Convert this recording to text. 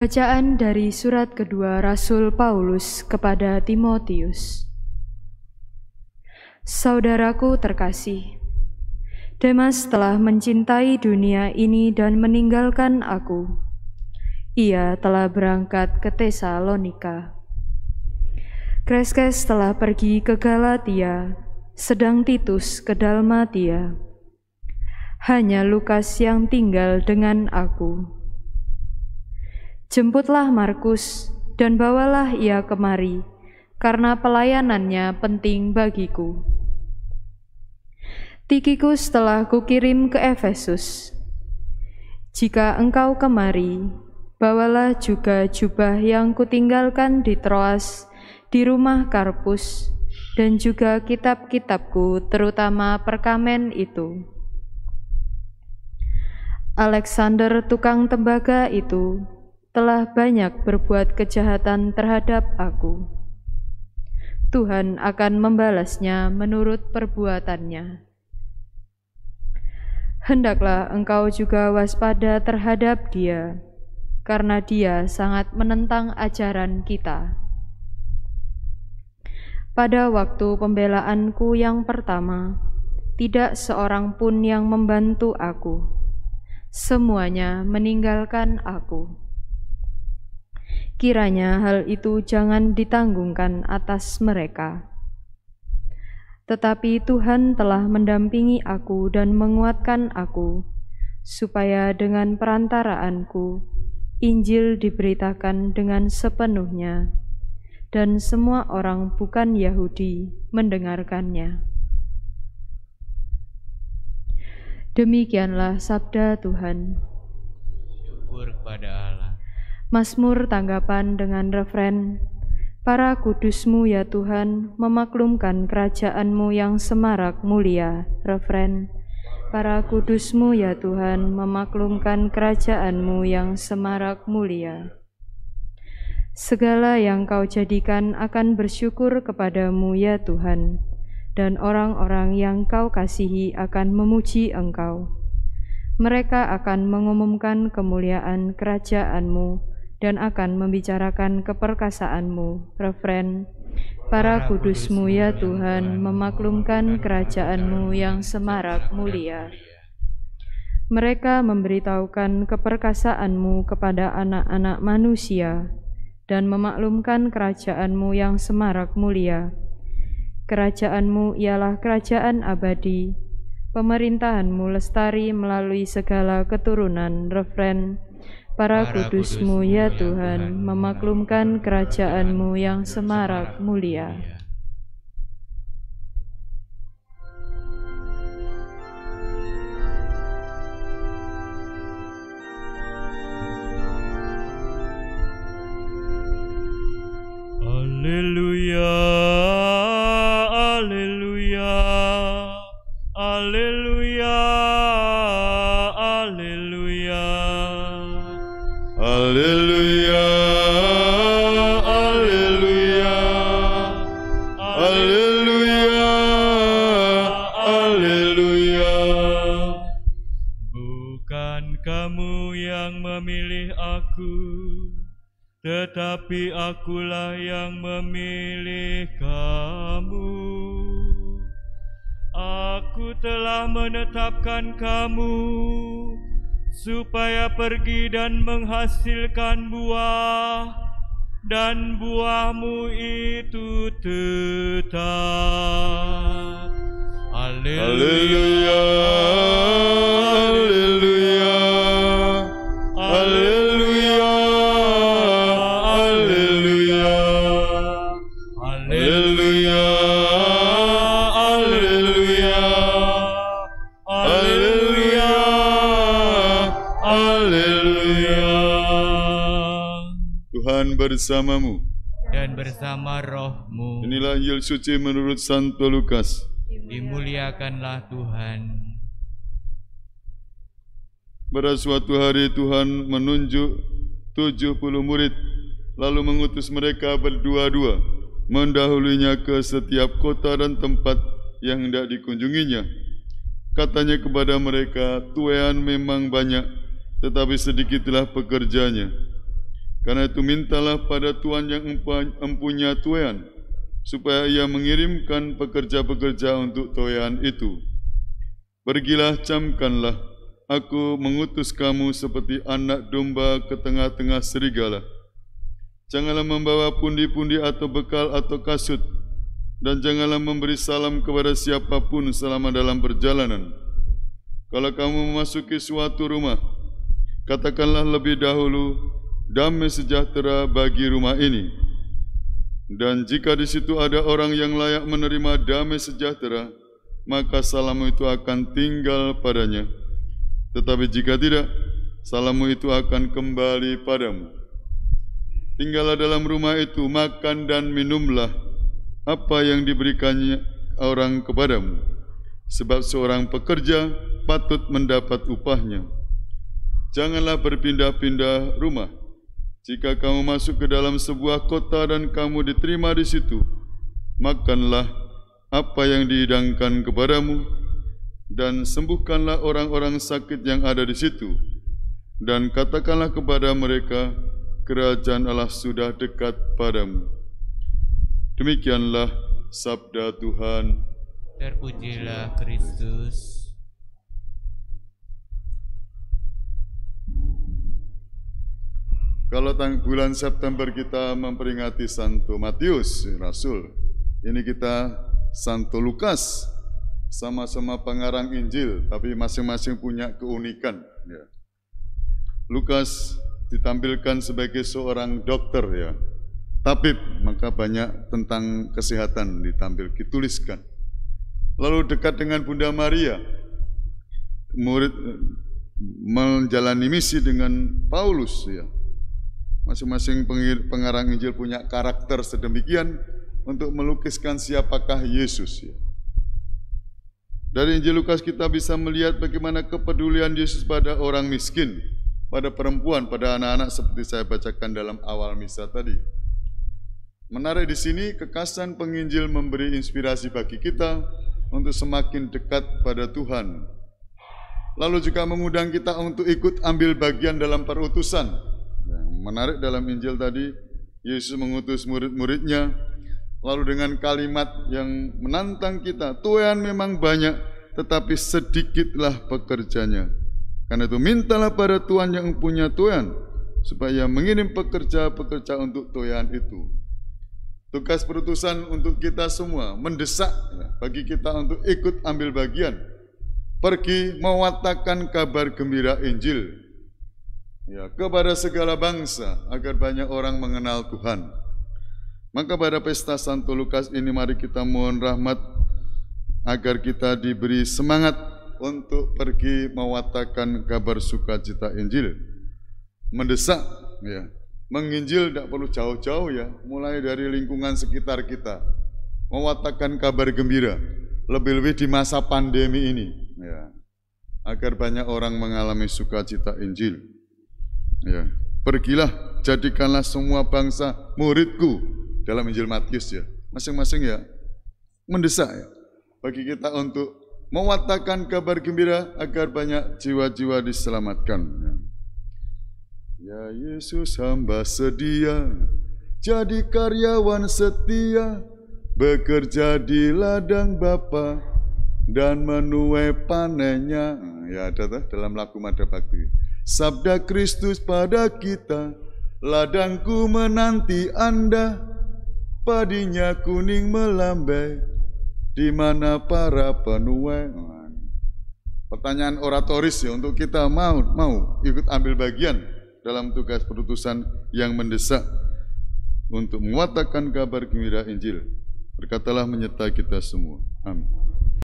Bacaan dari surat kedua Rasul Paulus kepada Timotius. Saudaraku terkasih, Demas telah mencintai dunia ini dan meninggalkan aku. Ia telah berangkat ke Tesalonika. Kreskes telah pergi ke Galatia, sedang Titus ke Dalmatia. Hanya Lukas yang tinggal dengan aku. Jemputlah Markus dan bawalah ia kemari, karena pelayanannya penting bagiku. Tikhikus telah kukirim ke Efesus. Jika engkau kemari, bawalah juga jubah yang kutinggalkan di Troas, di rumah Karpus, dan juga kitab-kitabku, terutama perkamen itu. Alexander tukang tembaga itu telah banyak berbuat kejahatan terhadap aku. Tuhan akan membalasnya menurut perbuatannya. Hendaklah engkau juga waspada terhadap dia, karena dia sangat menentang ajaran kita. Pada waktu pembelaanku yang pertama, tidak seorang pun yang membantu aku. Semuanya meninggalkan aku. Kiranya hal itu jangan ditanggungkan atas mereka. Tetapi Tuhan telah mendampingi aku dan menguatkan aku, supaya dengan perantaraanku, Injil diberitakan dengan sepenuhnya, dan semua orang bukan Yahudi mendengarkannya. Demikianlah sabda Tuhan. Syukur kepada Allah. Mazmur tanggapan dengan refren, para kudus-Mu ya Tuhan, memaklumkan kerajaan-Mu yang semarak mulia. Refren, para kudus-Mu ya Tuhan, memaklumkan kerajaan-Mu yang semarak mulia. Segala yang Kau jadikan akan bersyukur kepada-Mu ya Tuhan, dan orang-orang yang Kau kasihi akan memuji Engkau. Mereka akan mengumumkan kemuliaan kerajaan-Mu, dan akan membicarakan keperkasaan-Mu. Refren, para kudus-Mu ya Tuhan, memaklumkan kerajaan-Mu yang semarak mulia. Mereka memberitahukan keperkasaan-Mu kepada anak-anak manusia, dan memaklumkan kerajaan-Mu yang semarak mulia. Kerajaan-Mu ialah kerajaan abadi, pemerintahan-Mu lestari melalui segala keturunan. Refren, para kudus-Mu ya Tuhan, memaklumkan kerajaan-Mu yang semarak mulia. Haleluya, haleluya, haleluya, haleluya. Haleluya, haleluya, haleluya, haleluya. Bukan kamu yang memilih aku, tetapi akulah yang memilih kamu. Aku telah menetapkan kamu supaya pergi dan menghasilkan buah, dan buahmu itu tetap. Haleluya, haleluya, haleluya, haleluya, haleluya, haleluya, haleluya, haleluya. Tuhan bersamamu Dan bersama rohmu. Inilah Injil suci menurut Santo Lukas. Dimuliakanlah Tuhan. Pada suatu hari Tuhan menunjuk 70 murid, lalu mengutus mereka berdua-dua, mendahulinya ke setiap kota dan tempat yang hendak dikunjunginya. Katanya kepada mereka, tuaian memang banyak, tetapi sedikitlah pekerjanya. Karena itu mintalah pada Tuhan yang empunya tuaian, supaya ia mengirimkan pekerja-pekerja untuk tuaian itu. Pergilah, camkanlah, aku mengutus kamu seperti anak domba ke tengah-tengah serigala. Janganlah membawa pundi-pundi atau bekal atau kasut, dan janganlah memberi salam kepada siapapun selama dalam perjalanan. Kalau kamu memasuki suatu rumah, katakanlah lebih dahulu, damai sejahtera bagi rumah ini. Dan jika di situ ada orang yang layak menerima damai sejahtera, maka salammu itu akan tinggal padanya. Tetapi jika tidak, salammu itu akan kembali padamu. Tinggallah dalam rumah itu, makan dan minumlah apa yang diberikannya orang kepadamu, sebab seorang pekerja patut mendapat upahnya. Janganlah berpindah-pindah rumah. Jika kamu masuk ke dalam sebuah kota dan kamu diterima di situ, makanlah apa yang dihidangkan kepadamu, dan sembuhkanlah orang-orang sakit yang ada di situ, dan katakanlah kepada mereka, kerajaan Allah sudah dekat padamu. Demikianlah sabda Tuhan. Terpujilah Kristus. Kalau bulan September kita memperingati Santo Matius, Rasul. Ini kita Santo Lukas, sama-sama pengarang Injil, tapi masing-masing punya keunikan. Ya. Lukas ditampilkan sebagai seorang dokter, ya, tabib, maka banyak tentang kesehatan dituliskan. Lalu dekat dengan Bunda Maria, murid menjalani misi dengan Paulus, ya. Masing-masing pengarang Injil punya karakter sedemikian untuk melukiskan siapakah Yesus, ya. Dari Injil Lukas kita bisa melihat bagaimana kepedulian Yesus pada orang miskin, pada perempuan, pada anak-anak seperti saya bacakan dalam awal misa tadi. Menarik di sini, kekasan penginjil memberi inspirasi bagi kita untuk semakin dekat pada Tuhan. Lalu juga mengundang kita untuk ikut ambil bagian dalam perutusan. Menarik dalam Injil tadi, Yesus mengutus murid-muridnya, lalu dengan kalimat yang menantang kita, tuaian memang banyak, tetapi sedikitlah pekerjanya. Karena itu mintalah pada Tuhan yang punya tuaian, supaya mengirim pekerja-pekerja untuk tuaian itu. Tugas perutusan untuk kita semua, mendesak bagi kita untuk ikut ambil bagian, pergi mewartakan kabar gembira Injil, ya, kepada segala bangsa, agar banyak orang mengenal Tuhan. Maka pada pesta Santo Lukas ini mari kita mohon rahmat agar kita diberi semangat untuk pergi mewartakan kabar sukacita Injil. Mendesak, ya, menginjil tidak perlu jauh-jauh, ya, mulai dari lingkungan sekitar kita. Mewartakan kabar gembira, lebih-lebih di masa pandemi ini, ya, agar banyak orang mengalami sukacita Injil. Ya, pergilah, jadikanlah semua bangsa muridku, dalam Injil Matius, ya. Masing-masing, ya, mendesak, ya, bagi kita untuk mewartakan kabar gembira agar banyak jiwa-jiwa diselamatkan. Ya Yesus, hamba sedia jadi karyawan setia, bekerja di ladang Bapa dan menuai panennya. Ya, ada dalam lagu Mada Bakti. Sabda Kristus pada kita, ladangku menanti Anda, padinya kuning melambai, di mana para penuai. Pertanyaan oratoris, ya, untuk kita mau ikut ambil bagian dalam tugas perutusan yang mendesak untuk mewartakan kabar gembira Injil. Berkatalah menyertai kita semua. Amin.